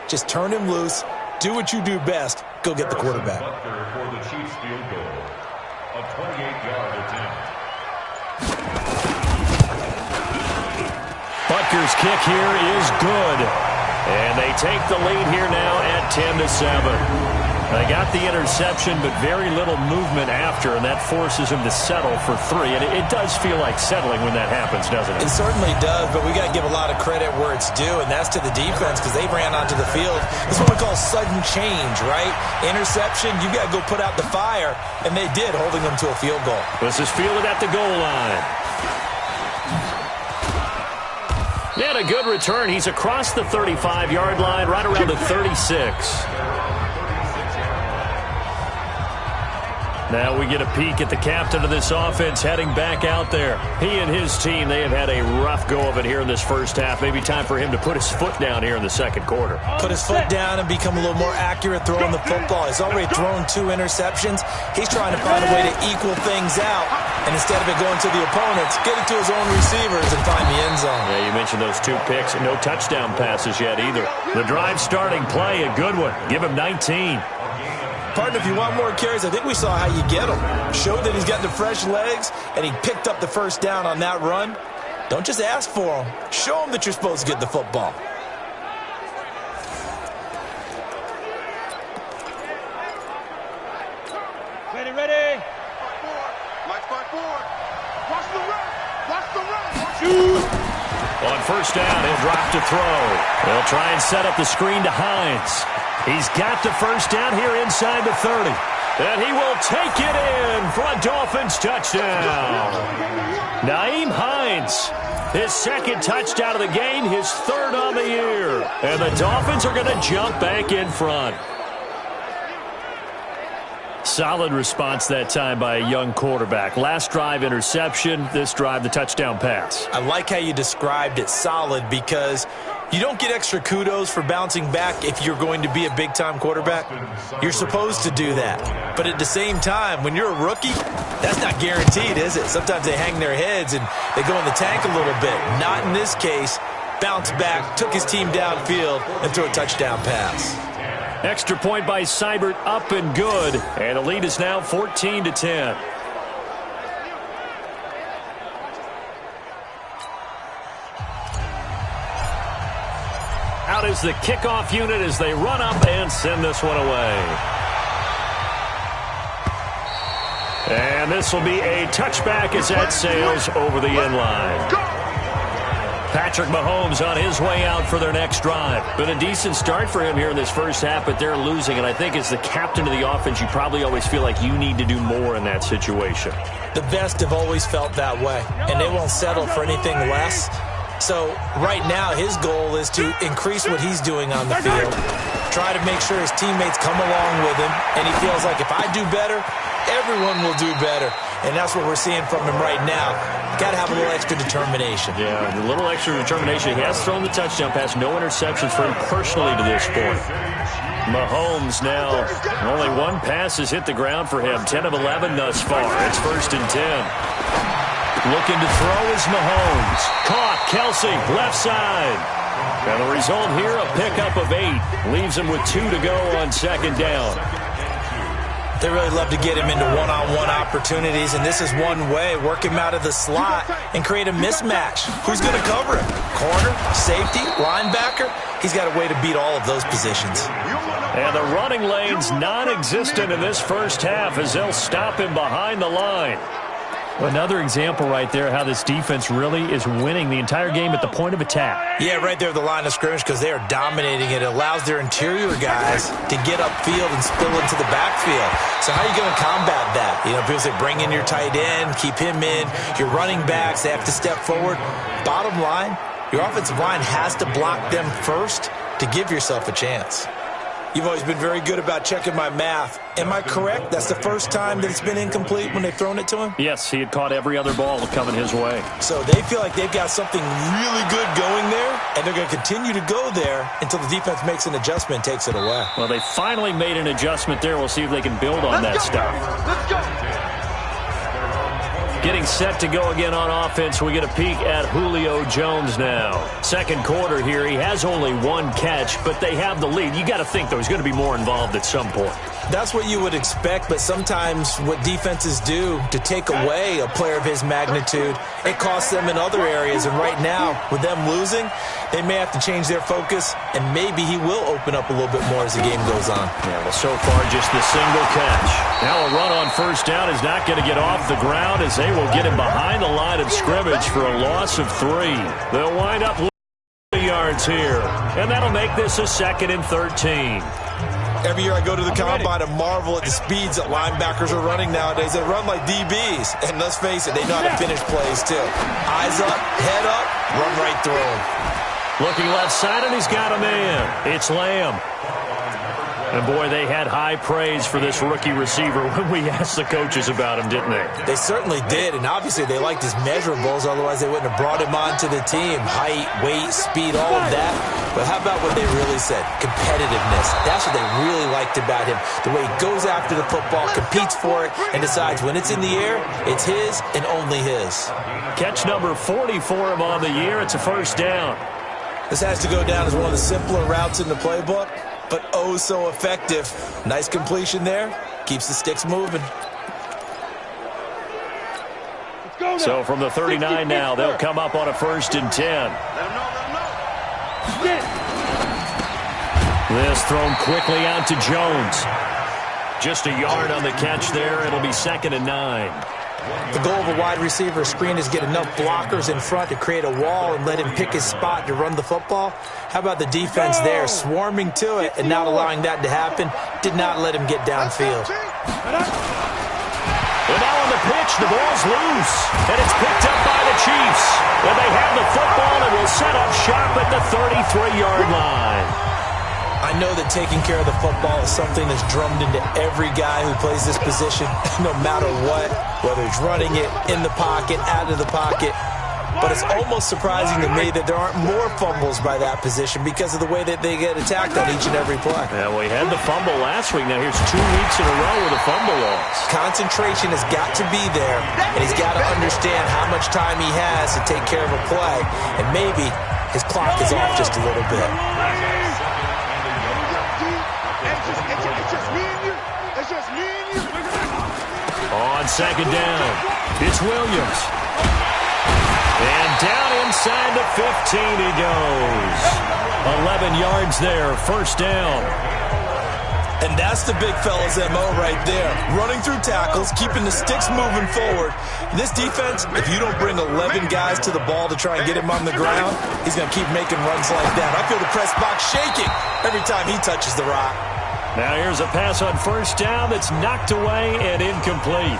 Just turn him loose, do what you do best, go get the quarterback. For the Chiefs field goal, a 28-yard attempt. Butker's kick here is good. And they take the lead here now at 10-7. They got the interception, but very little movement after, and that forces him to settle for 3. And it does feel like settling when that happens, doesn't it? It certainly does, but we got to give a lot of credit where it's due, and that's to the defense because they ran onto the field. It's what we call sudden change, right? Interception, you got to go put out the fire, and they did, holding them to a field goal. This is fielded at the goal line. And a good return. He's across the 35-yard line, right around the 36. Now we get a peek at the captain of this offense heading back out there. He and his team, they have had a rough go of it here in this first half. Maybe time for him to put his foot down here in the second quarter. Put his foot down and become a little more accurate throwing the football. He's already thrown 2 interceptions. He's trying to find a way to equal things out. And instead of it going to the opponents, get it to his own receivers and find the end zone. Yeah, you mentioned those 2 picks. No touchdown passes yet either. The drive starting play, a good one. Give him 19. Partner, if you want more carries, I think we saw how you get him. Showed that he's got the fresh legs, and he picked up the first down on that run. Don't just ask for him. Show him that you're supposed to get the football. Ready. Watch the run. On first down, he'll drop to throw. They'll try and set up the screen to Hines. He's got the first down here inside the 30. And he will take it in for a Dolphins touchdown. Nyheim Hines, his second touchdown of the game, his 3rd on the year. And the Dolphins are going to jump back in front. Solid response that time by a young quarterback. Last drive, interception. This drive, the touchdown pass. I like how you described it, solid, because you don't get extra kudos for bouncing back if you're going to be a big-time quarterback. You're supposed to do that. But at the same time, when you're a rookie, that's not guaranteed, is it? Sometimes they hang their heads and they go in the tank a little bit. Not in this case. Bounced back, took his team downfield, and threw a touchdown pass. Extra point by Seibert, up and good. And the lead is now 14-10. Out is the kickoff unit as they run up and send this one away. And this will be a touchback as that sails over the end line. Patrick Mahomes on his way out for their next drive. Been a decent start for him here in this first half, but they're losing. And I think as the captain of the offense, you probably always feel like you need to do more in that situation. The best have always felt that way, and they won't settle for anything less. So right now his goal is to increase what he's doing on the field, try to make sure his teammates come along with him, and he feels like if I do better, everyone will do better. And that's what we're seeing from him right now. Got to have a little extra determination. Yeah, a little extra determination. He has thrown the touchdown pass. No interceptions for him personally to this point. Mahomes now, only 1 pass has hit the ground for him. 10 of 11 thus far. It's 1st and 10. Looking to throw is Mahomes. Caught. Kelsey, left side. And the result here, a pickup of 8. Leaves him with 2 to go on 2nd down. They really love to get him into one-on-one opportunities, and this is one way. Work him out of the slot and create a mismatch. Who's going to cover him? Corner, safety, linebacker? He's got a way to beat all of those positions. And the running lane's non-existent in this first half as they'll stop him behind the line. Another example right there how this defense really is winning the entire game at the point of attack. Yeah, right there at the line of scrimmage because they are dominating it. It allows their interior guys to get upfield and spill into the backfield. So how are you going to combat that? You know, people say bring in your tight end, keep him in. Your running backs, they have to step forward. Bottom line, your offensive line has to block them first to give yourself a chance. You've always been very good about checking my math. Am I correct? That's the first time that it's been incomplete when they've thrown it to him? Yes, he had caught every other ball coming his way. So they feel like they've got something really good going there, and they're going to continue to go there until the defense makes an adjustment and takes it away. Well, they finally made an adjustment there. We'll see if they can build on that stuff. Let's go. Getting set to go again on offense. We get a peek at Julio Jones now. Second quarter here. He has only one catch, but they have the lead. You got to think, though, he's going to be more involved at some point. That's what you would expect, but sometimes what defenses do to take away a player of his magnitude, it costs them in other areas. And right now, with them losing, they may have to change their focus, and maybe he will open up a little bit more as the game goes on. Yeah, well, so far, just the single catch. Now a run on first down is not going to get off the ground as they will get him behind the line of scrimmage for a loss of 3. They'll wind up yards here, and that'll make this a 2nd and 13. Every year I go to the combine and marvel at the speeds that linebackers are running nowadays. They run like DBs, and let's face it, they know how to finish plays too. Eyes up, head up, run right through them. Looking left side, and he's got a man. It's Lamb. And, boy, they had high praise for this rookie receiver when we asked the coaches about him, didn't they? They certainly did, and obviously they liked his measurables. Otherwise, they wouldn't have brought him onto the team. Height, weight, speed, all of that. But how about what they really said? Competitiveness. That's what they really liked about him. The way he goes after the football, competes for it, and decides when it's in the air, it's his and only his. Catch number 40 for him on the year. It's a first down. This has to go down as one of the simpler routes in the playbook, but oh so effective. Nice completion there. Keeps the sticks moving. So from the 39 now, they'll come up on a 1st and 10. This thrown quickly out to Jones. Just a yard on the catch there. It'll be 2nd and 9. The goal of a wide receiver screen is get enough blockers in front to create a wall and let him pick his spot to run the football. How about the defense there, swarming to it and not allowing that to happen? Did not let him get downfield. And now on the pitch, the ball's loose, and it's picked up by the Chiefs. And they have the football and will set up shop at the 33-yard line. I know that taking care of the football is something that's drummed into every guy who plays this position, no matter what, whether he's running it, in the pocket, out of the pocket. But it's almost surprising to me that there aren't more fumbles by that position because of the way that they get attacked on each and every play. Yeah, well, he had the fumble last week. Now here's 2 weeks in a row with a fumble loss. Concentration has got to be there, and he's got to understand how much time he has to take care of a play, and maybe his clock is off just a little bit. On 2nd down, it's Williams. And down inside the 15 he goes. 11 yards there, 1st down. And that's the big fella's MO right there. Running through tackles, keeping the sticks moving forward. This defense, if you don't bring 11 guys to the ball to try and get him on the ground, he's going to keep making runs like that. I feel the press box shaking every time he touches the rock. Now here's a pass on 1st down that's knocked away and incomplete.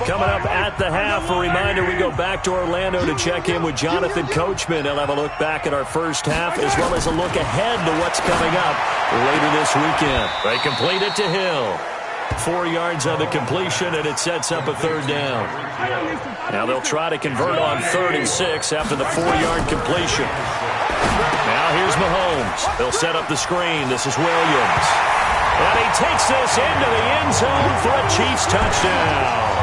Coming up at the half, a reminder, we go back to Orlando to check in with Jonathan Coachman. He'll have a look back at our first half as well as a look ahead to what's coming up later this weekend. They complete it to Hill. 4 yards on the completion, and it sets up a 3rd down. Now they'll try to convert on 3rd and 6 after the 4-yard completion. Now here's Mahomes. They'll set up the screen. This is Williams. And he takes this into the end zone for a Chiefs touchdown.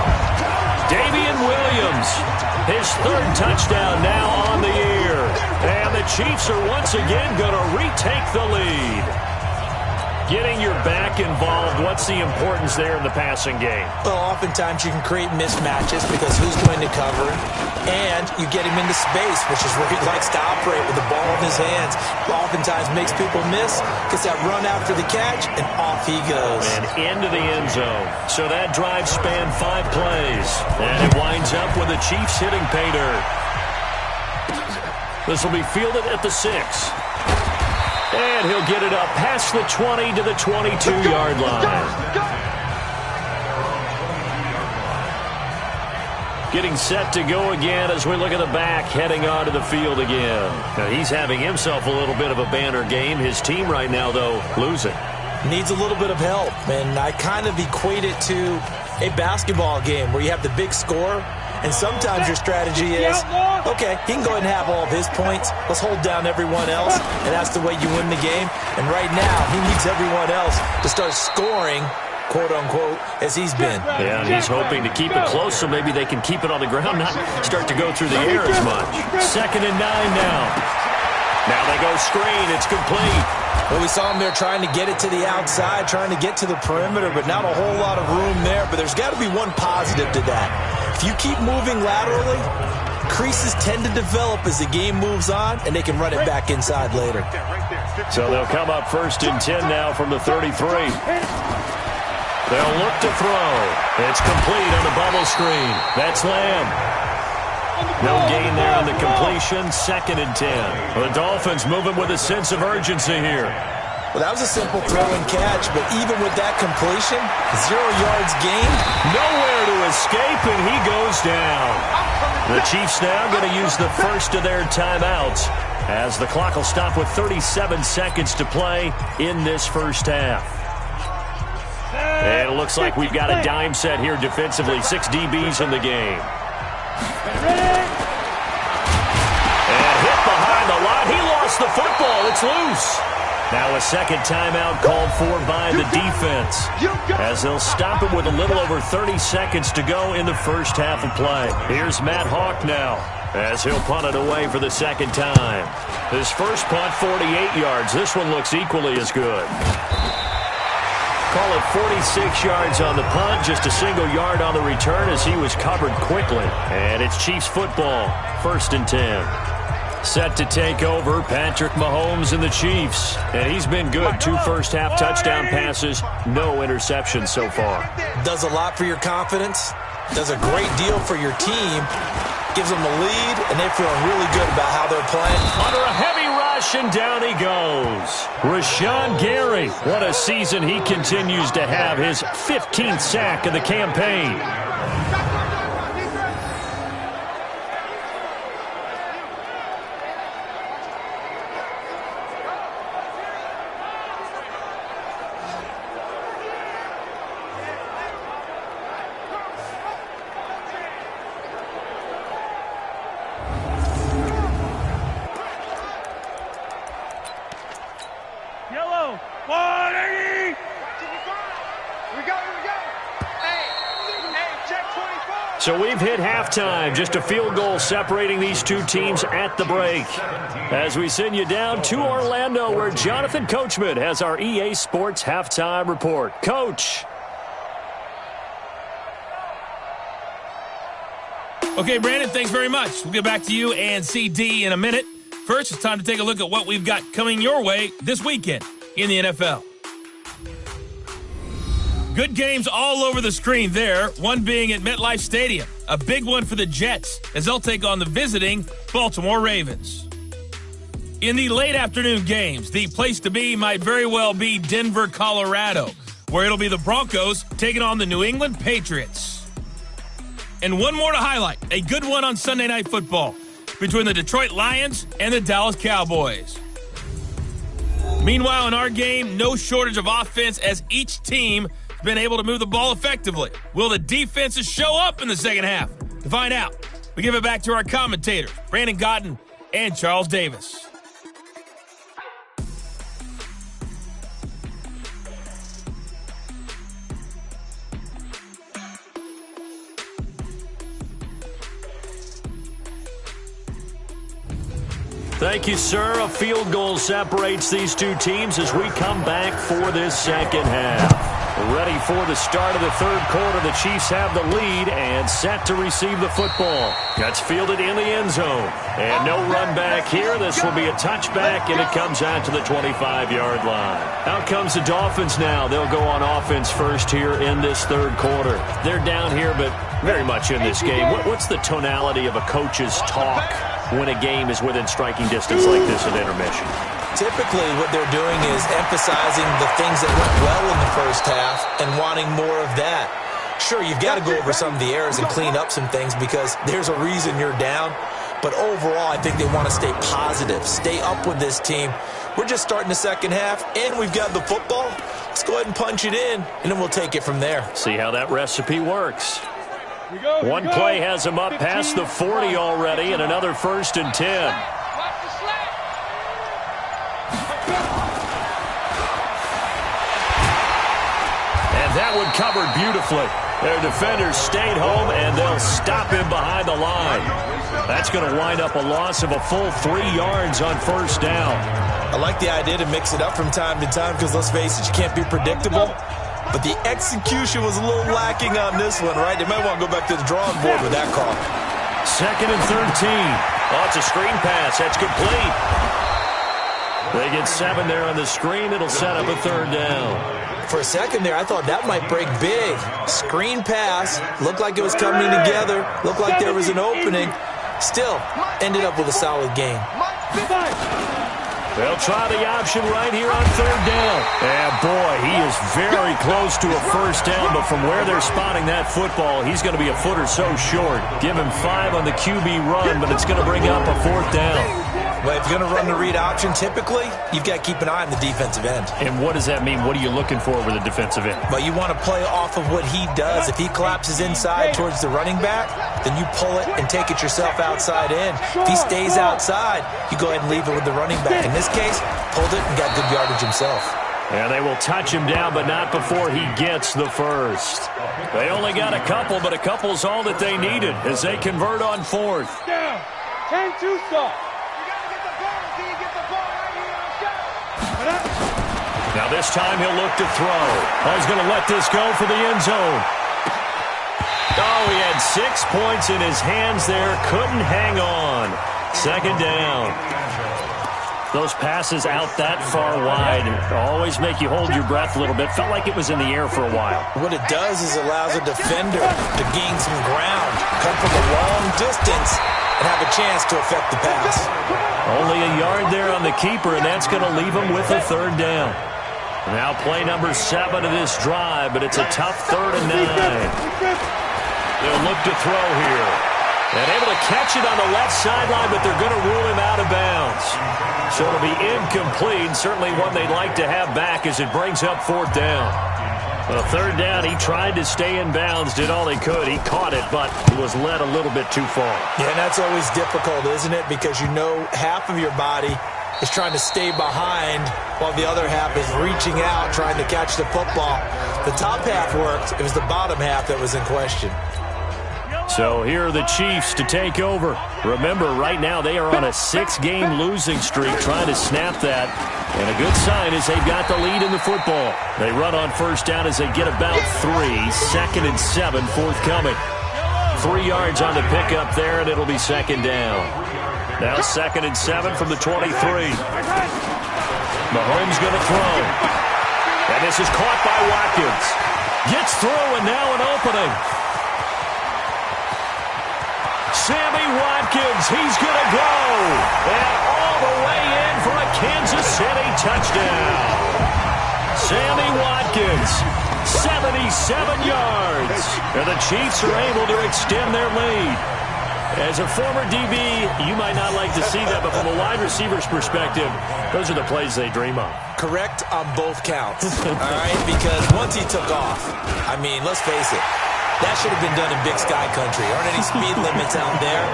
Damian Williams, his 3rd touchdown now on the year. And the Chiefs are once again going to retake the lead. Getting your back involved, what's the importance there in the passing game? Well, oftentimes you can create mismatches because who's going to cover him? And you get him into space, which is where he likes to operate with the ball in his hands. Oftentimes makes people miss, gets that run after the catch, and off he goes. And into the end zone. So that drive spanned 5 plays. And it winds up with the Chiefs hitting pay dirt. This will be fielded at the 6. And he'll get it up past the 20 to the 22-yard line. Getting set to go again as we look at the back, heading onto the field again. Now, he's having himself a little bit of a banner game. His team right now, though, losing. Needs a little bit of help, and I kind of equate it to a basketball game where you have the big score, and sometimes your strategy is, okay, he can go ahead and have all of his points. Let's hold down everyone else, and that's the way you win the game. And right now, he needs everyone else to start scoring quote-unquote, as he's been. Yeah, and he's hoping to keep it close so maybe they can keep it on the ground, not start to go through the air as much. 2nd and 9 now. Now they go screen. It's complete. Well, we saw him there trying to get it to the outside, trying to get to the perimeter, but not a whole lot of room there. But there's got to be one positive to that. If you keep moving laterally, creases tend to develop as the game moves on, and they can run it back inside later. So they'll come up 1st and 10 now from the 33. They'll look to throw. It's complete on the bubble screen. That's Lamb. No gain there on the completion. 2nd and 10. The Dolphins moving with a sense of urgency here. Well, that was a simple throw and catch, but even with that completion, 0 yards gained. Nowhere to escape, and he goes down. The Chiefs now going to use the first of their timeouts as the clock will stop with 37 seconds to play in this first half. And it looks like we've got a dime set here defensively. 6 DBs in the game. And hit behind the line. He lost the football. It's loose. Now a second timeout called for by the defense as they'll stop it with a little over 30 seconds to go in the first half of play. Here's Matt Hawk now as he'll punt it away for the second time. His first punt, 48 yards. This one looks equally as good. Call it 46 yards on the punt, just a single yard on the return as he was covered quickly. And it's Chiefs football, 1st and 10. Set to take over, Patrick Mahomes and the Chiefs. And he's been good. 2 first-half touchdown passes, no interceptions so far. Does a lot for your confidence, does a great deal for your team, gives them the lead, and they're feeling really good about how they're playing. Under a heavy rush, and down he goes. Rashawn Gary, what a season he continues to have. His 15th sack of the campaign. So we've hit halftime, just a field goal separating these two teams at the break. As we send you down to Orlando, where Jonathan Coachman has our EA Sports halftime report. Coach. Okay, Brandon, thanks very much. We'll get back to you and CD in a minute. First, it's time to take a look at what we've got coming your way this weekend in the NFL. Good games all over the screen there, one being at MetLife Stadium. A big one for the Jets as they'll take on the visiting Baltimore Ravens. In the late afternoon games, the place to be might very well be Denver, Colorado, where it'll be the Broncos taking on the New England Patriots. And one more to highlight, a good one on Sunday Night Football between the Detroit Lions and the Dallas Cowboys. Meanwhile, in our game, no shortage of offense as each team been able to move the ball effectively. Will the defenses show up in the second half? To find out, we give it back to our commentators, Brandon Godden and Charles Davis. Thank you, sir. A field goal separates these two teams as we come back for this second half. Ready for the start of the third quarter. The Chiefs have the lead and set to receive the football. That's fielded in the end zone. And no run back here. This will be a touchback, and it comes out to the 25-yard line. Out comes the Dolphins now. They'll go on offense first here in this third quarter. They're down here, but very much in this game. What's the tonality of a coach's talk when a game is within striking distance like this at intermission? Typically, what they're doing is emphasizing the things that went well in the first half and wanting more of that. Sure, you've got to go over some of the errors and clean up some things because there's a reason you're down. But overall, I think they want to stay positive, stay up with this team. We're just starting the second half, and we've got the football. Let's go ahead and punch it in, and then we'll take it from there. See how that recipe works. One play has him up past the 40 already, and another 1st and 10. And that one covered beautifully. Their defenders stayed home, and they'll stop him behind the line. That's going to wind up a loss of a full 3 yards on first down. I like the idea to mix it up from time to time because, let's face it, you can't be predictable. But the execution was a little lacking on this one, right? They might want to go back to the drawing board with that call. 2nd and 13. Oh, it's a screen pass. That's complete. They get 7 there on the screen. It'll set up a 3rd down. For a second there, I thought that might break big. Screen pass. Looked like it was coming together. Looked like there was an opening. Still, ended up with a solid game. They'll try the option right here on 3rd down. And boy, he is very close to a first down, but from where they're spotting that football, he's going to be a foot or so short. Give him 5 on the QB run, but it's going to bring up a 4th down. Well, if you're going to run the read option, typically, you've got to keep an eye on the defensive end. And what does that mean? What are you looking for with the defensive end? Well, you want to play off of what he does. If he collapses inside towards the running back, then you pull it and take it yourself outside in. If he stays outside, you go ahead and leave it with the running back. In this case, pulled it and got good yardage himself. And they will touch him down, but not before he gets the first. They only got a couple, but a couple's all that they needed as they convert on 4th. Down. 10-2 stop. Now this time he'll look to throw. He's going to let this go for the end zone. Oh, he had 6 points in his hands there. Couldn't hang on. 2nd down. Those passes out that far wide always make you hold your breath a little bit. Felt like it was in the air for a while. What it does is allows a defender to gain some ground, come from a long distance, and have a chance to affect the pass. Only a yard there on the keeper, and that's going to leave him with a 3rd down. Now play number 7 of this drive, but it's a tough 3rd and 9. They'll look to throw here. And able to catch it on the left sideline, but they're going to rule him out of bounds. So it'll be incomplete, certainly one they'd like to have back as it brings up 4th down. Well, 3rd down, he tried to stay in bounds, did all he could. He caught it, but was led a little bit too far. Yeah, and that's always difficult, isn't it? Because you know half of your body is trying to stay behind while the other half is reaching out, trying to catch the football. The top half worked. It was the bottom half that was in question. So here are the Chiefs to take over. Remember, right now they are on a 6-game losing streak, trying to snap that. And a good sign is they've got the lead in the football. They run on first down as they get about 3. 2nd and 7 forthcoming. 3 yards on the pickup there, and it'll be 2nd down. Now 2nd and 7 from the 23. Mahomes going to throw. And this is caught by Watkins. Gets through, and now an opening. Sammy Watkins, he's going to go. And all the way in for a Kansas City touchdown. Sammy Watkins, 77 yards. And the Chiefs are able to extend their lead. As a former DB, you might not like to see that, but from a wide receiver's perspective, those are the plays they dream of. Correct on both counts, all right? Because once he took off, I mean, let's face it, that should have been done in Big Sky Country. Aren't any speed limits out there?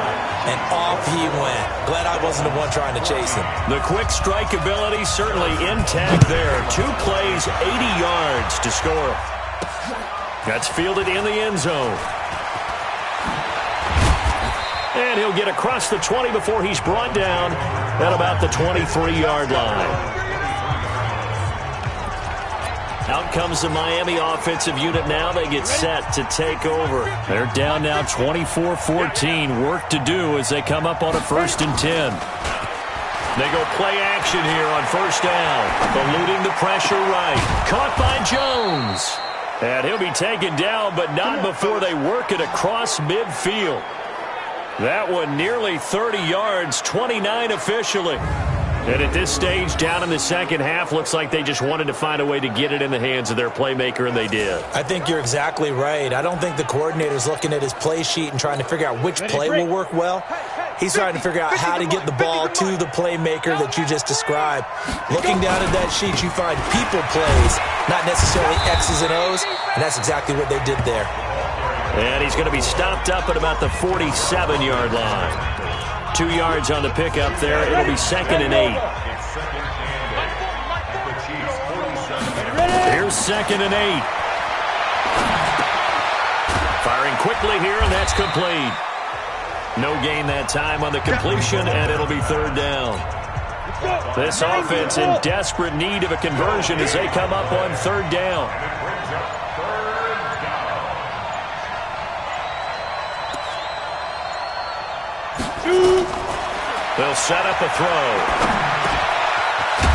And off he went. Glad I wasn't the one trying to chase him. The quick strike ability certainly intact there. 2 plays, 80 yards to score. That's fielded in the end zone. And he'll get across the 20 before he's brought down at about the 23-yard line. Out comes the Miami offensive unit now. They get set to take over. They're down now 24-14. Work to do as they come up on a 1st and 10. They go play action here on first down. Eluding the pressure right. Caught by Jones. And he'll be taken down, but not before they work it across midfield. That one nearly 30 yards, 29 officially. And at this stage, down in the second half, looks like they just wanted to find a way to get it in the hands of their playmaker, and they did. I think you're exactly right. I don't think the coordinator's looking at his play sheet and trying to figure out which play will work well. He's trying to figure out how to get the ball to the playmaker that you just described. Looking down at that sheet, you find people plays, not necessarily X's and O's, and that's exactly what they did there. And he's going to be stopped up at about the 47-yard line. 2 yards on the pickup there. It'll be 2nd and 8. Here's 2nd and 8. Firing quickly here, and that's complete. No gain that time on the completion, and it'll be third down. This offense in desperate need of a conversion as they come up on third down. They'll set up a throw.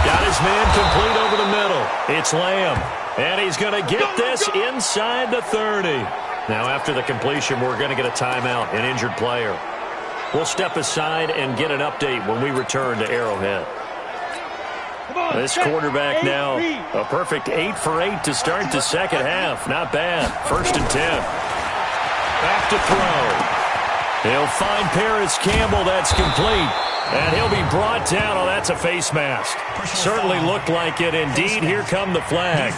Got his man complete over the middle. It's Lamb. And he's going to get this inside the 30. Now after the completion, we're going to get a timeout, an injured player. We'll step aside and get an update when we return to Arrowhead. This quarterback now, a perfect 8 for 8 to start the second half. Not bad. 1st and 10. Back to throw. He'll find Paris Campbell. That's complete. And he'll be brought down. Oh, that's a face mask. Certainly looked like it. Indeed, here come the flags.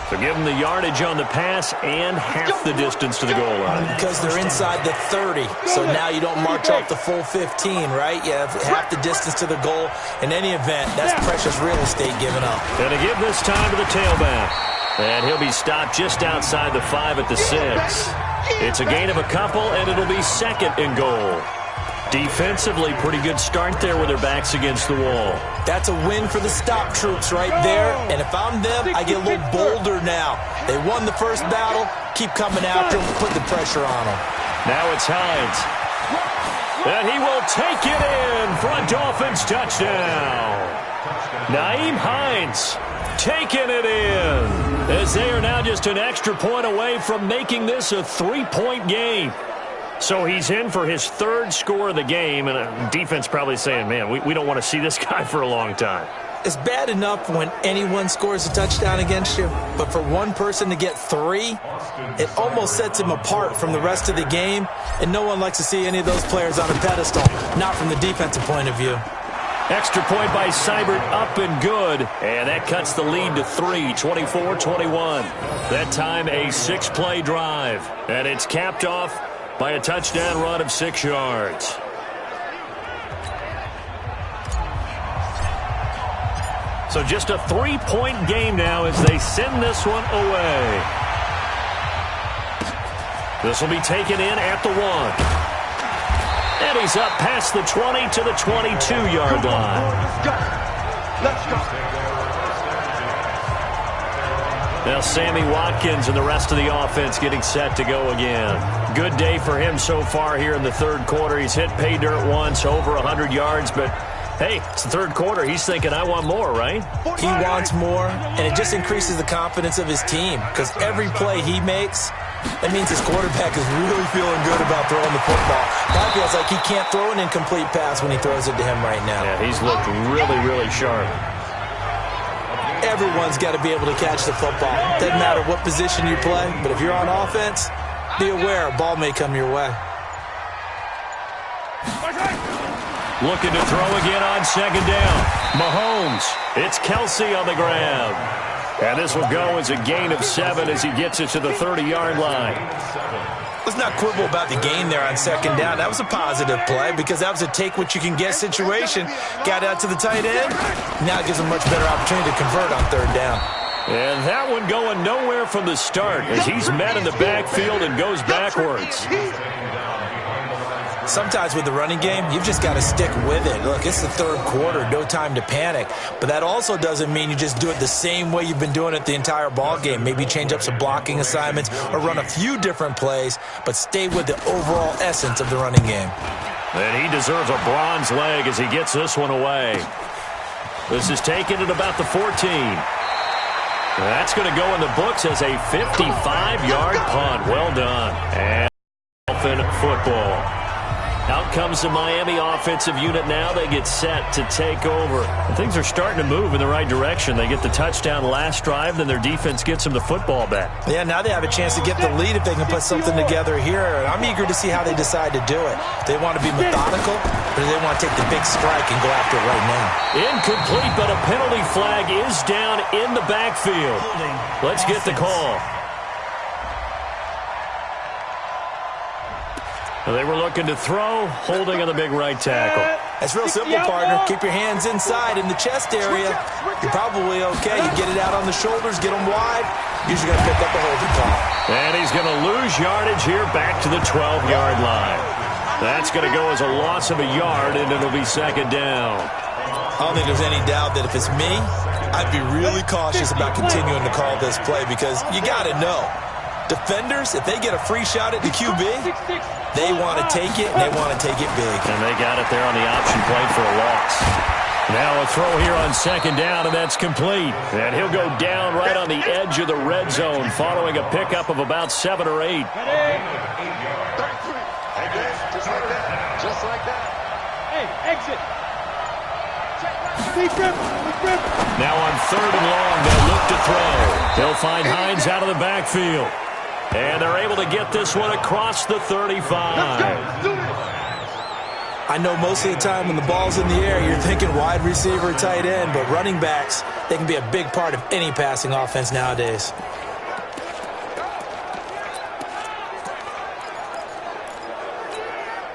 So give them the yardage on the pass and half the distance to the goal line. Because they're inside the 30. So now you don't march off the full 15, right? You have half the distance to the goal. In any event, that's precious real estate given up. Going to give this time to the tailback. And he'll be stopped just outside the 5 at the 6. It's a gain of a couple, and it'll be 2nd and goal. Defensively, pretty good start there with their backs against the wall. That's a win for the stop troops right there. And if I'm them, I get a little bolder now. They won the first battle. Keep coming after them. Put the pressure on them. Now it's Hines. And he will take it in for a Dolphins touchdown. Nyheim Hines taking it in. As they are now just an extra point away from making this a 3-point game. So he's in for his 3rd score of the game, and defense probably saying, man, we don't want to see this guy for a long time. It's bad enough when anyone scores a touchdown against you, but for one person to get 3, it almost sets him apart from the rest of the game, and no one likes to see any of those players on a pedestal, not from the defensive point of view. Extra point by Seibert, up and good, and that cuts the lead to 3, 24-21. That time a 6-play drive, and it's capped off by a touchdown run of 6 yards. So just a 3-point game now as they send this one away. This will be taken in at the 1. And he's up past the 20 to the 22-yard line. Let's go. Now Sammy Watkins and the rest of the offense getting set to go again. Good day for him so far here in the 3rd quarter. He's hit pay dirt once, over 100 yards, but hey, it's the 3rd quarter. He's thinking, I want more, right? He wants more, and it just increases the confidence of his team because every play he makes, that means his quarterback is really feeling good about throwing the football. That feels like he can't throw an incomplete pass when he throws it to him right now. Yeah, he's looked really, really sharp. Everyone's got to be able to catch the football. Doesn't matter what position you play, but if you're on offense, be aware a ball may come your way. Looking to throw again on 2nd down. Mahomes. It's Kelsey on the grab. And this will go as a gain of 7 as he gets it to the 30-yard line. Let's not quibble about the gain there on 2nd down. That was a positive play because that was a take-what-you-can-get situation. Got out to the tight end. Now it gives him a much better opportunity to convert on 3rd down. And that one going nowhere from the start as he's met in the backfield and goes backwards. Sometimes with the running game, you've just got to stick with it. Look, it's the 3rd quarter, no time to panic. But that also doesn't mean you just do it the same way you've been doing it the entire ball game. Maybe change up some blocking assignments or run a few different plays, but stay with the overall essence of the running game. And he deserves a bronze leg as he gets this one away. This is taken at about the 14. That's going to go in the books as a 55-yard punt. Well done. And Dolphin football. Out comes the Miami offensive unit now. They get set to take over. And things are starting to move in the right direction. They get the touchdown last drive, then their defense gets them the football back. Yeah, now they have a chance to get the lead if they can put something together here. I'm eager to see how they decide to do it. They want to be methodical, or do they want to take the big strike and go after it right now? Incomplete, but a penalty flag is down in the backfield. Let's get the call. They were looking to throw, holding on the big right tackle. It's real simple, partner. Keep your hands inside in the chest area. You're probably okay. You get it out on the shoulders, get them wide. Usually going to pick up a holding call. And he's going to lose yardage here back to the 12-yard line. That's going to go as a loss of a yard, and it'll be second down. I don't think there's any doubt that if it's me, I'd be really cautious about continuing to call this play because you got to know. Defenders, if they get a free shot at the QB, they want to take it, and they want to take it big. And they got it there on the option play for a loss. Now a throw here on second down, and that's complete. And he'll go down right on the edge of the red zone following a pickup of about 7 or 8. Just like that. Hey, exit. Now on third and long, they'll look to throw. They'll find Hines out of the backfield. And they're able to get this one across the 35. I know most of the time when the ball's in the air, you're thinking wide receiver, tight end, but running backs, they can be a big part of any passing offense nowadays.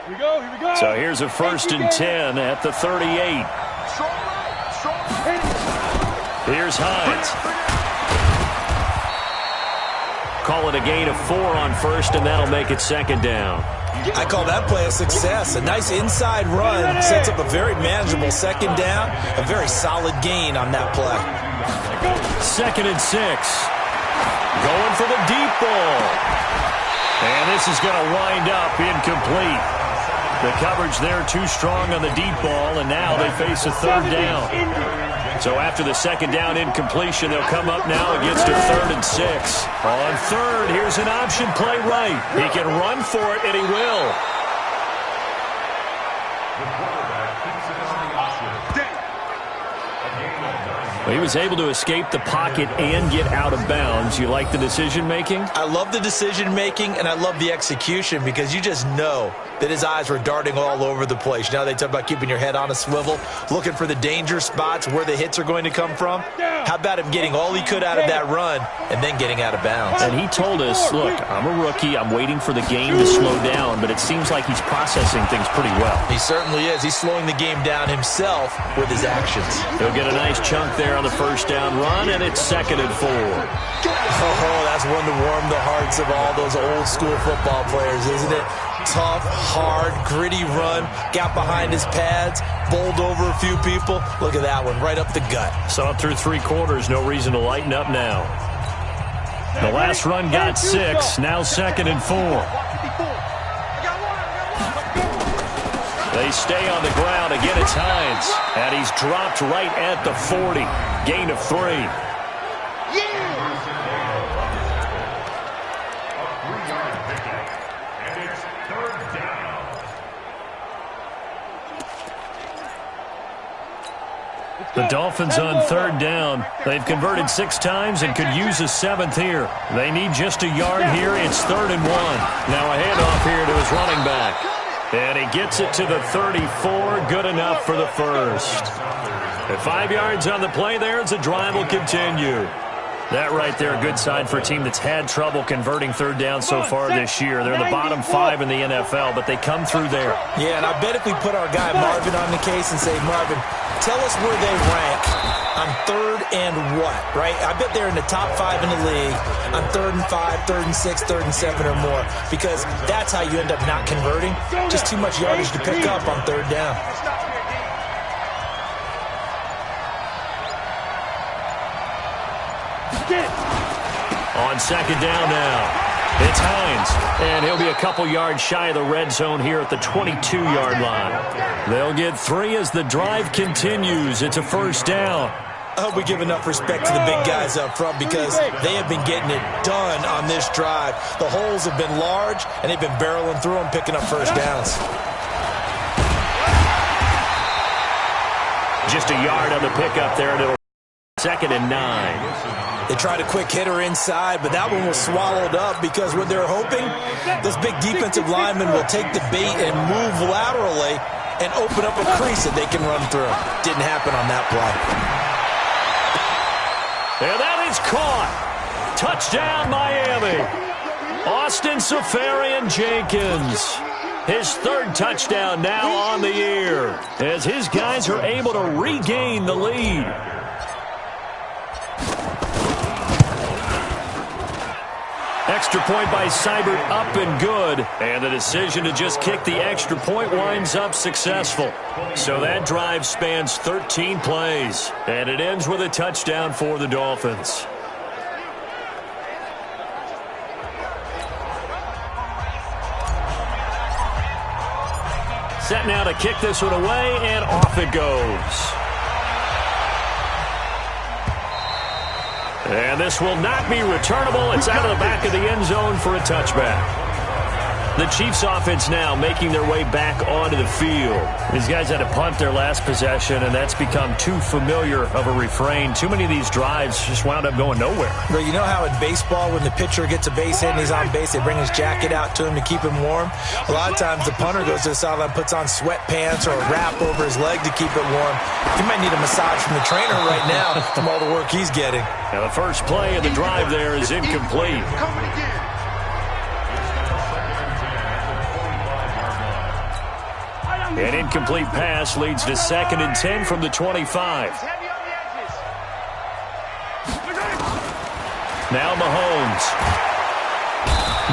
Here we go. So here's a 1st and 10 at the 38. Here's Hines. Call it a gain of 4 on first, and that'll make it second down. I call that play a success. A nice inside run sets up a very manageable second down, a very solid gain on that play. 2nd and 6. Going for the deep ball. And this is going to wind up incomplete. The coverage there too strong on the deep ball, and now they face a 3rd down. So after the second down incompletion, they'll come up now against a 3rd and 6. On third, here's an option play right. He can run for it, and he will. He was able to escape the pocket and get out of bounds. You like the decision-making? I love the decision-making, and I love the execution because you just know that his eyes were darting all over the place. You know, they talk about keeping your head on a swivel, looking for the danger spots where the hits are going to come from. How about him getting all he could out of that run and then getting out of bounds? And he told us, look, I'm a rookie. I'm waiting for the game to slow down, but it seems like he's processing things pretty well. He certainly is. He's slowing the game down himself with his actions. He'll get a nice chunk there on the first down run, and it's 2nd and 4. Oh, that's one to warm the hearts of all those old school football players, isn't it? Tough, hard, gritty run, got behind his pads, bowled over a few people. Look at that one, right up the gut. Saw it through 3 quarters, no reason to lighten up now. The last run got 6, now 2nd and 4. They stay on the ground. Again, it's Hines. And he's dropped right at the 40. Gain of 3. The Dolphins on 3rd down. They've converted 6 times and could use a 7th here. They need just a yard here. It's 3rd and 1. Now a handoff here to his running back. And he gets it to the 34. Good enough for the first. At 5 yards on the play there, the drive will continue. That right there, a good sign for a team that's had trouble converting 3rd down so far this year. They're in the bottom 5 in the NFL, but they come through there. Yeah, and I bet if we put our guy Marvin on the case and say, Marvin, tell us where they rank on 3rd and what, right? I bet they're in the top 5 in the league on 3rd and 5, 3rd and 6, 3rd and 7 or more, because that's how you end up not converting. Just too much yardage to pick up on 3rd down. On 2nd down now, it's Hines, and he'll be a couple yards shy of the red zone here at the 22-yard line. They'll get 3 as the drive continues. It's a 1st down. I hope we give enough respect to the big guys up front because they have been getting it done on this drive. The holes have been large, and they've been barreling through them, picking up 1st downs. Just a yard on the pickup there, and it'll be 2nd and 9. They tried a quick hitter inside, but that one was swallowed up because what they're hoping, those big defensive linemen will take the bait and move laterally and open up a crease that they can run through. Didn't happen on that play. And that is caught. Touchdown, Miami. Austin Seferian-Jenkins. His third touchdown now on the year as his guys are able to regain the lead. Extra point by Seibert up and good. And the decision to just kick the extra point winds up successful. So that drive spans 13 plays. And it ends with a touchdown for the Dolphins. Set now to kick this one away, and off it goes. And this will not be returnable. It's out of the back of the end zone for a touchback. The Chiefs offense now making their way back onto the field. These guys had to punt their last possession, and that's become too familiar of a refrain. Too many of these drives just wound up going nowhere. But you know how in baseball, when the pitcher gets a base hit and he's on base, they bring his jacket out to him to keep him warm? A lot of times the punter goes to the sideline, puts on sweatpants or a wrap over his leg to keep it warm. He might need a massage from the trainer right now from all the work he's getting. Now the first play of the drive there is incomplete. An incomplete pass leads to 2nd and 10 from the 25. Now Mahomes.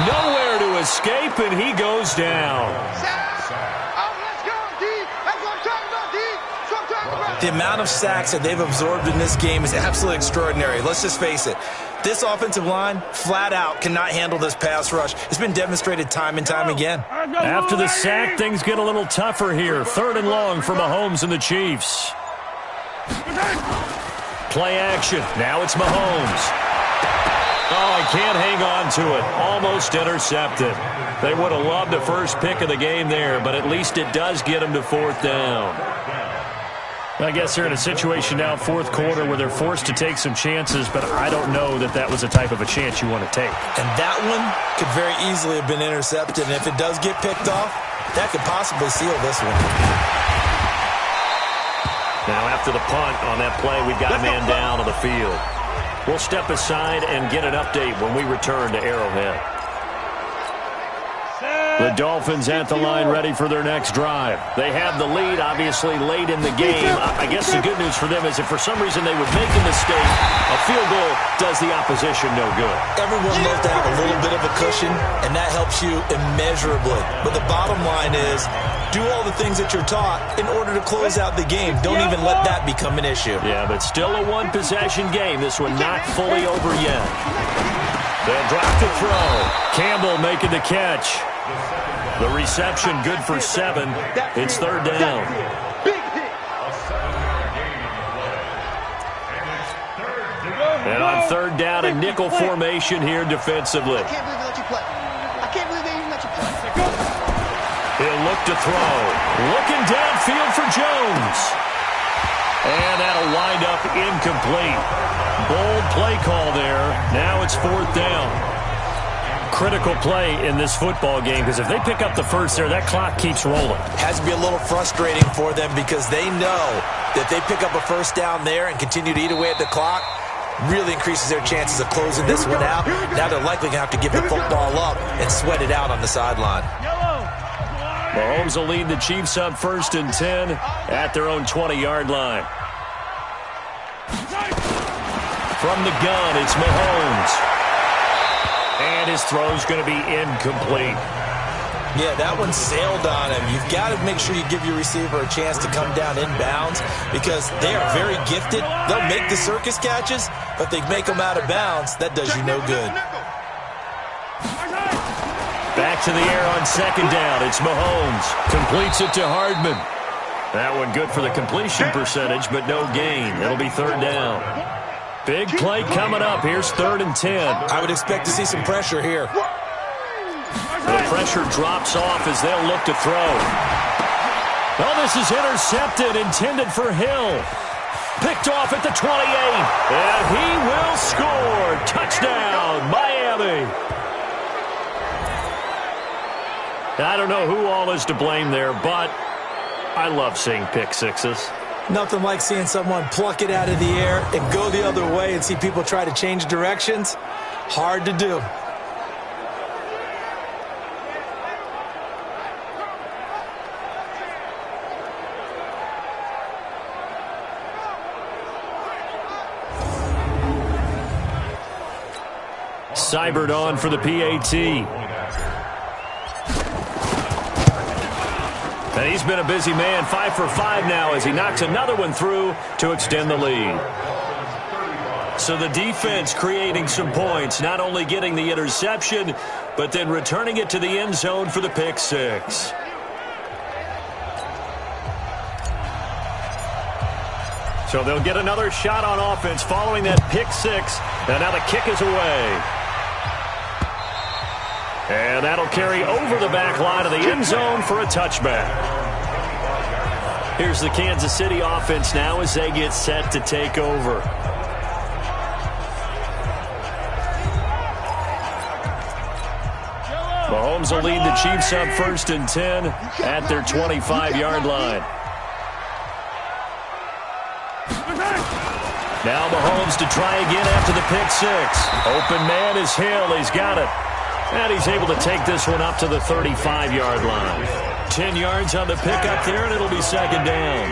Nowhere to escape, and he goes down. The amount of sacks that they've absorbed in this game is absolutely extraordinary. Let's just face it. This offensive line, flat out, cannot handle this pass rush. It's been demonstrated time and time again. After the sack, things get a little tougher here. 3rd and long for Mahomes and the Chiefs. Play action. Now it's Mahomes. Oh, he can't hang on to it. Almost intercepted. They would have loved the first pick of the game there, but at least it does get them to 4th down. I guess they're in a situation now, 4th quarter, where they're forced to take some chances, but I don't know that that was the type of a chance you want to take. And that one could very easily have been intercepted, and if it does get picked off, that could possibly seal this one. Now after the punt on that play, we've got a man down on the field. We'll step aside and get an update when we return to Arrowhead. The Dolphins at the line ready for their next drive. They have the lead, obviously, late in the game. I guess the good news for them is if for some reason they would make a mistake, a field goal does the opposition no good. Everyone loves to have a little bit of a cushion, and that helps you immeasurably. But the bottom line is, do all the things that you're taught in order to close out the game. Don't even let that become an issue. Yeah, but still a one-possession game. This one not fully over yet. They'll drop to throw. Campbell making the catch. The reception good for 7. It's 3rd down. And on 3rd down, a nickel formation here defensively. I can't believe they let you play. I can't believe they even let you play. He'll look to throw. Looking downfield for Jones. And that'll wind up incomplete. Bold play call there. Now it's 4th down. Critical play in this football game because if they pick up the first there, that clock keeps rolling. Has to be a little frustrating for them because they know that they pick up a first down there and continue to eat away at the clock, really increases their chances of closing this one out. Now they're likely going to have to give the football up and sweat it out on the sideline. Mahomes will lead the Chiefs up 1st and 10 at their own 20-yard line. From the gun, it's Mahomes. And his throw's going to be incomplete. Yeah, that one sailed on him. You've got to make sure you give your receiver a chance to come down inbounds because they are very gifted. They'll make the circus catches, but they make them out of bounds. That does you no good. Back to the air on 2nd down. It's Mahomes. Completes it to Hardman. That one good for the completion percentage, but no gain. It'll be 3rd down. Big play coming up. Here's 3rd and 10. I would expect to see some pressure here. The pressure drops off as they'll look to throw. Well, this is intercepted, intended for Hill. Picked off at the 28. And he will score. Touchdown, Miami. I don't know who all is to blame there, but I love seeing pick sixes. Nothing like seeing someone pluck it out of the air and go the other way and see people try to change directions. Hard to do. cybered on for the PAT. And he's been a busy man, 5 for 5 now as he knocks another one through to extend the lead. So the defense creating some points, not only getting the interception, but then returning it to the end zone for the pick six. So they'll get another shot on offense following that pick six. And now the kick is away. And that'll carry over the back line of the end zone for a touchback. Here's the Kansas City offense now as they get set to take over. Mahomes will lead the Chiefs up 1st and 10 at their 25-yard line. Now Mahomes to try again after the pick six. Open man is Hill. He's got it. And he's able to take this one up to the 35-yard line. 10 yards on the pickup there, and it'll be 2nd down.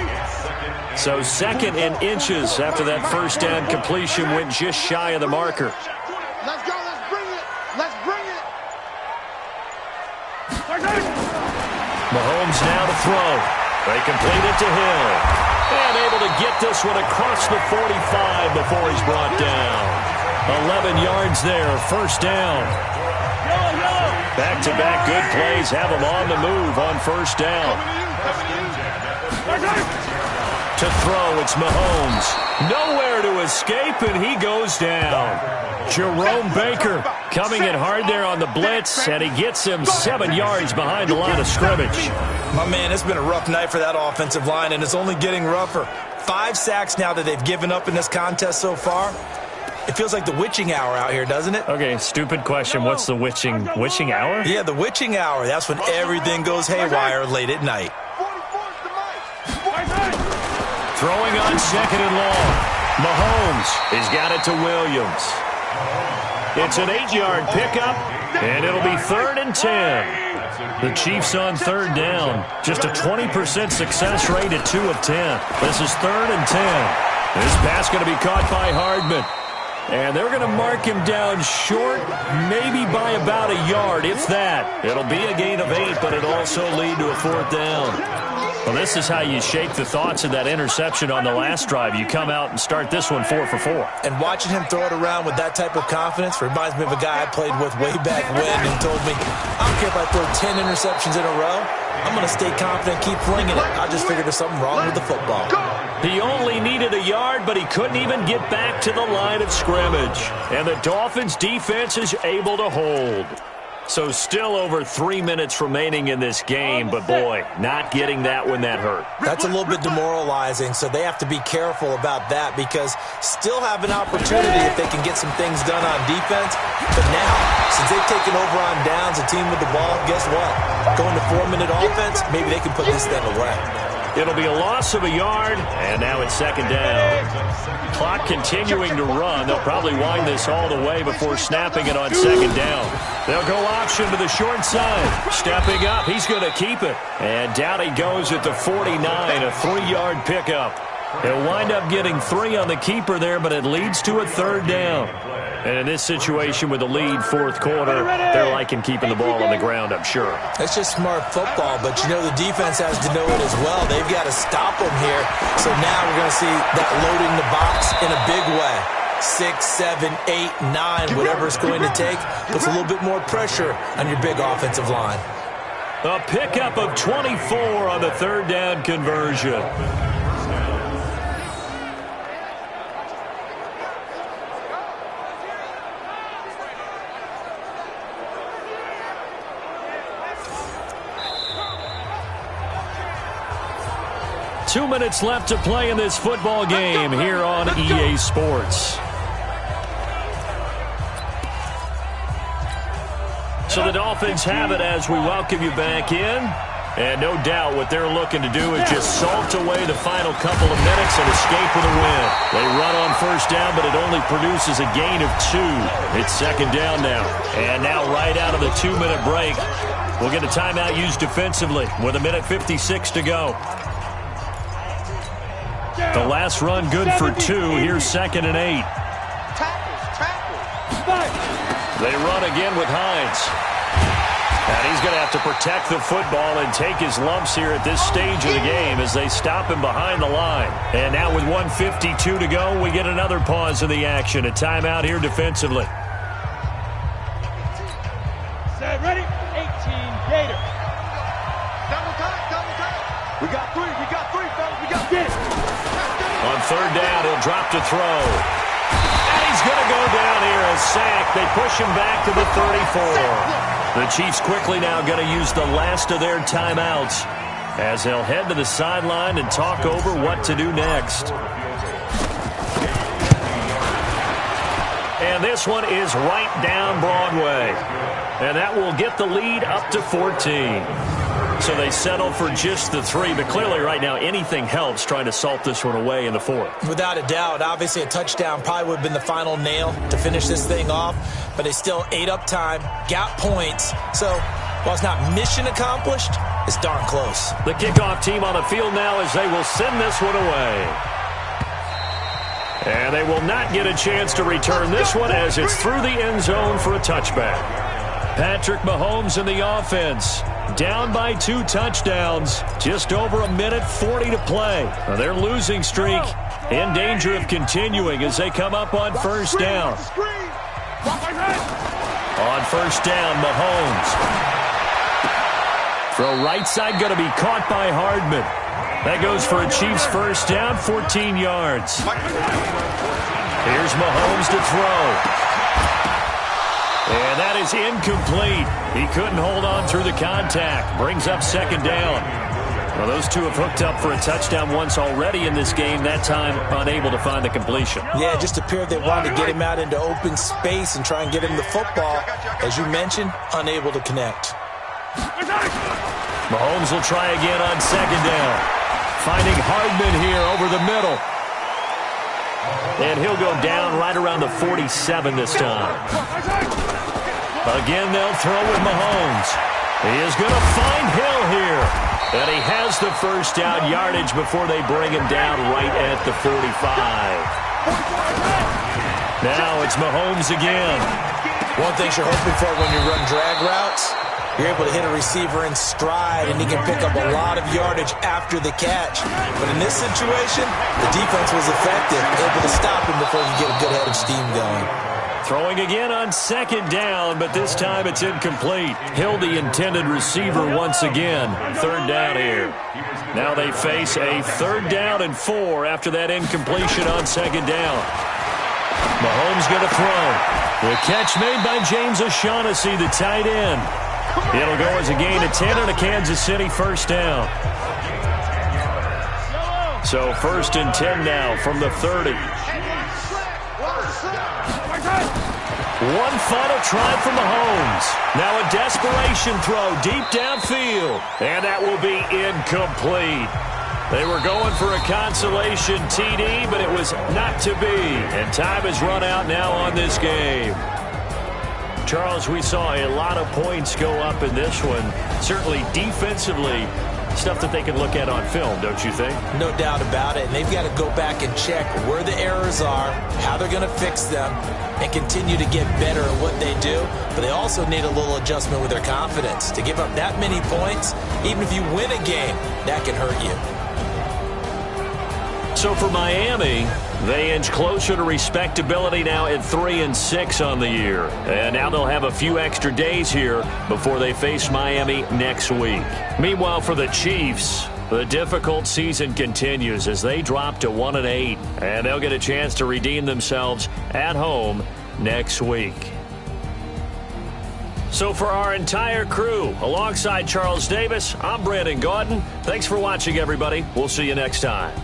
So 2nd and inches after that first down completion went just shy of the marker. Let's go. Let's bring it. Let's bring it. Mahomes now to throw. They complete it to Hill. And able to get this one across the 45 before he's brought down. 11 yards there, 1st down. Back-to-back good plays have him on the move on 1st down. To throw, it's Mahomes. Nowhere to escape, and he goes down. Jerome Baker coming in hard there on the blitz, and he gets him 7 yards behind the line of scrimmage. My man, it's been a rough night for that offensive line, and it's only getting rougher. 5 sacks now that they've given up in this contest so far. It feels like the witching hour out here, doesn't it? Okay, stupid question. What's the witching hour? Yeah, the witching hour. That's when everything goes haywire late at night. Throwing on 2nd and long. Mahomes has got it to Williams. It's an 8-yard pickup, and it'll be 3rd and 10. The Chiefs on 3rd down. Just a 20% success rate at 2 of 10. This is 3rd and 10. This pass going to be caught by Hardman. And they're going to mark him down short, maybe by about a yard, if that. It'll be a gain of 8, but it'll also lead to a 4th down. Well, this is how you shake the thoughts of that interception on the last drive. You come out and start this one 4 for 4. And watching him throw it around with that type of confidence reminds me of a guy I played with way back when and told me, I don't care if I throw 10 interceptions in a row. I'm going to stay confident, keep flinging it. I just figured there's something wrong with the football. He only needed a yard, but he couldn't even get back to the line of scrimmage. And the Dolphins' defense is able to hold. So still over 3 minutes remaining in this game, but boy, not getting that when that hurt. That's a little bit demoralizing, so they have to be careful about that because still have an opportunity if they can get some things done on defense. But now, since they've taken over on downs, a team with the ball, guess what? Going to 4-minute offense, maybe they can put this thing away. It'll be a loss of a yard, and now it's 2nd down. Clock continuing to run. They'll probably wind this all the way before snapping it on 2nd down. They'll go option to the short side. Stepping up, he's going to keep it. And down he goes at the 49, a 3-yard pickup. He'll wind up getting 3 on the keeper there, but it leads to a 3rd down. And in this situation with the lead 4th quarter, they're liking keeping the ball on the ground, I'm sure. That's just smart football, but you know the defense has to know it as well. They've got to stop them here. So now we're going to see that loading the box in a big way. 6, 7, 8, 9, whatever it's going to take, puts a little bit more pressure on your big offensive line. A pickup of 24 on the 3rd down conversion. Two minutes left to play in this football game here on EA Sports. So the Dolphins have it as we welcome you back in. And no doubt what they're looking to do is just salt away the final couple of minutes and escape with a win. They run on 1st down, but it only produces a gain of 2. It's 2nd down now. And now right out of the 2-minute break, we'll get a timeout used defensively with 1:56 to go. The last run good for 2. Here's 2nd and 8. Tackles. They run again with Hines. And he's going to have to protect the football and take his lumps here at this stage of the game as they stop him behind the line. And now with 1:52 to go, we get another pause in the action. A timeout here defensively. Set, ready? 18, Gator. Double time. We got three, fellas. We got Get it. On third down, he'll drop to throw. And he's going to go down here as sacked. They push him back to the 34. The Chiefs quickly now going to use the last of their timeouts as they'll head to the sideline and talk over what to do next. And this one is right down Broadway. And that will get the lead up to 14. So they settle for just the 3, but clearly right now anything helps trying to salt this one away in the 4th. Without a doubt, obviously a touchdown probably would have been the final nail to finish this thing off, but they still ate up time, got points. So while it's not mission accomplished, it's darn close. The kickoff team on the field now as they will send this one away. And they will not get a chance to return this one as it's through the end zone for a touchback. Patrick Mahomes in the offense. Down by 2 touchdowns. Just over a minute 40 to play. Now their losing streak in danger of continuing as they come up on first down. On first down, Mahomes. Throw right side going to be caught by Hardman. That goes for a Chiefs first down, 14 yards. Here's Mahomes to throw. And that is incomplete. He couldn't hold on through the contact. Brings up second down. Well, those two have hooked up for a touchdown once already in this game, that time unable to find the completion. Yeah, it just appeared they wanted to get him out into open space and try and get him the football. As you mentioned, unable to connect. Mahomes will try again on second down. Finding Hardman here over the middle. And he'll go down right around the 47 this time. Again, they'll throw with Mahomes. He is going to find Hill here. And he has the first down yardage before they bring him down right at the 45. Now it's Mahomes again. One thing you're hoping for when you run drag routes, you're able to hit a receiver in stride, and he can pick up a lot of yardage after the catch. But in this situation, the defense was effective, able to stop him before he could get a good head of steam going. Throwing again on second down, but this time it's incomplete. Hill, the intended receiver once again. Third down here. Now they face a 3rd down and 4 after that incompletion on second down. Mahomes going to throw. The catch made by James O'Shaughnessy, the tight end. It'll go as a gain of 10 and a Kansas City first down. So 1st and 10 now from the 30. One final try for Mahomes. Now a desperation throw deep downfield. And that will be incomplete. They were going for a consolation TD, but it was not to be. And time has run out now on this game. Charles, we saw a lot of points go up in this one. Certainly defensively, stuff that they can look at on film, don't you think? No doubt about it. And they've got to go back and check where the errors are, how they're going to fix them, and continue to get better at what they do. But they also need a little adjustment with their confidence. To give up that many points, even if you win a game, that can hurt you. So for Miami, they inch closer to respectability now at 3-6 on the year. And now they'll have a few extra days here before they face Miami next week. Meanwhile, for the Chiefs, the difficult season continues as they drop to 1-8. And they'll get a chance to redeem themselves at home next week. So for our entire crew, alongside Charles Davis, I'm Brandon Gaudin. Thanks for watching, everybody. We'll see you next time.